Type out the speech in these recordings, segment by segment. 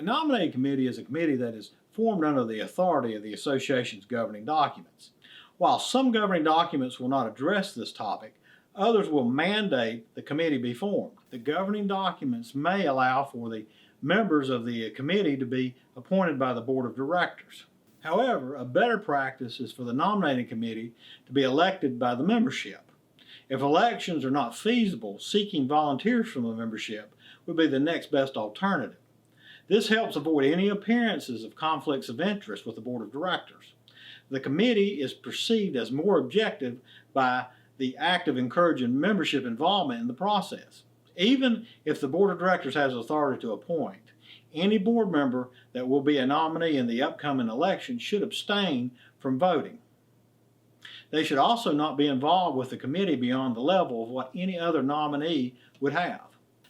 nominating committee is a committee that is formed under the authority of the association's governing documents. While some governing documents will not address this topic, others will mandate the committee be formed. The governing documents may allow for the members of the committee to be appointed by the board of directors. However, a better practice is for the nominating committee to be elected by the membership. If elections are not feasible, seeking volunteers from the membership would be the next best alternative. This helps avoid any appearances of conflicts of interest with the board of directors. The committee is perceived as more objective by the act of encouraging membership involvement in the process. Even if the board of directors has authority to appoint, any board member that will be a nominee in the upcoming election should abstain from voting. They should also not be involved with the committee beyond the level of what any other nominee would have.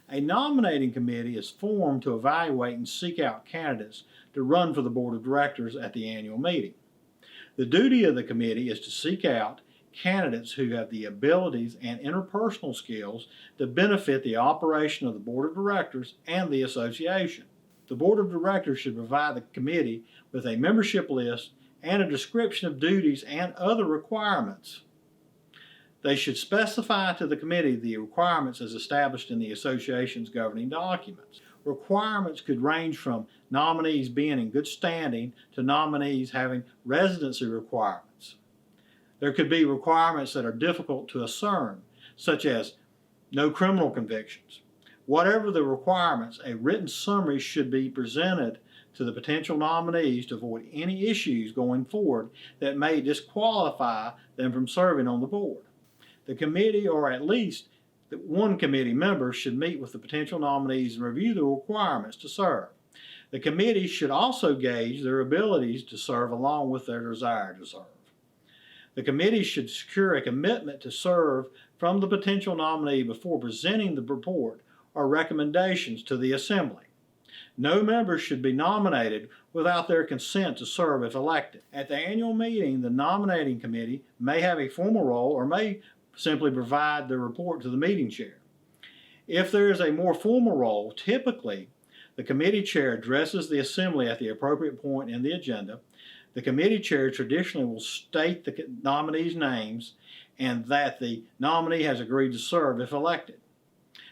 A nominating committee is formed to evaluate and seek out candidates to run for the board of directors at the annual meeting. The duty of the committee is to seek out candidates who have the abilities and interpersonal skills to benefit the operation of the board of directors and the association. The board of directors should provide the committee with a membership list and a description of duties and other requirements. They should specify to the committee the requirements as established in the association's governing documents. Requirements could range from nominees being in good standing to nominees having residency requirements. There could be requirements that are difficult to discern, such as no criminal convictions. Whatever the requirements, a written summary should be presented to the potential nominees to avoid any issues going forward that may disqualify them from serving on the board. The committee, or at least one committee member, should meet with the potential nominees and review the requirements to serve. The committee should also gauge their abilities to serve along with their desire to serve. The committee should secure a commitment to serve from the potential nominee before presenting the report or recommendations to the assembly. No member should be nominated without their consent to serve if elected. At the annual meeting, the nominating committee may have a formal role or may simply provide the report to the meeting chair. If there is a more formal role, typically the committee chair addresses the assembly at the appropriate point in the agenda. The committee chair traditionally will state the nominees' names and that the nominee has agreed to serve if elected.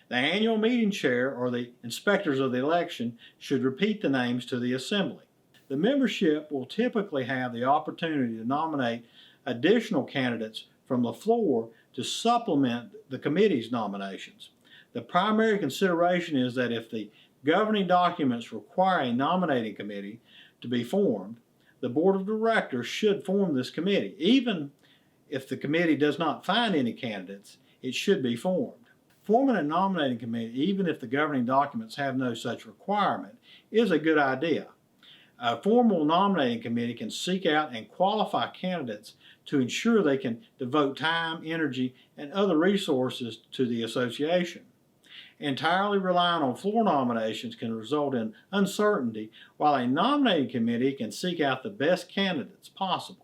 The annual meeting chair or the inspectors of the election should repeat the names to the assembly. The membership will typically have the opportunity to nominate additional candidates from the floor to supplement the committee's nominations. The primary consideration is that if the governing documents require a nominating committee to be formed, the board of directors should form this committee. Even if the committee does not find any candidates, it should be formed. Forming a nominating committee, even if the governing documents have no such requirement, is a good idea. A formal nominating committee can seek out and qualify candidates to ensure they can devote time, energy, and other resources to the association. Entirely relying on floor nominations can result in uncertainty, while a nominating committee can seek out the best candidates possible.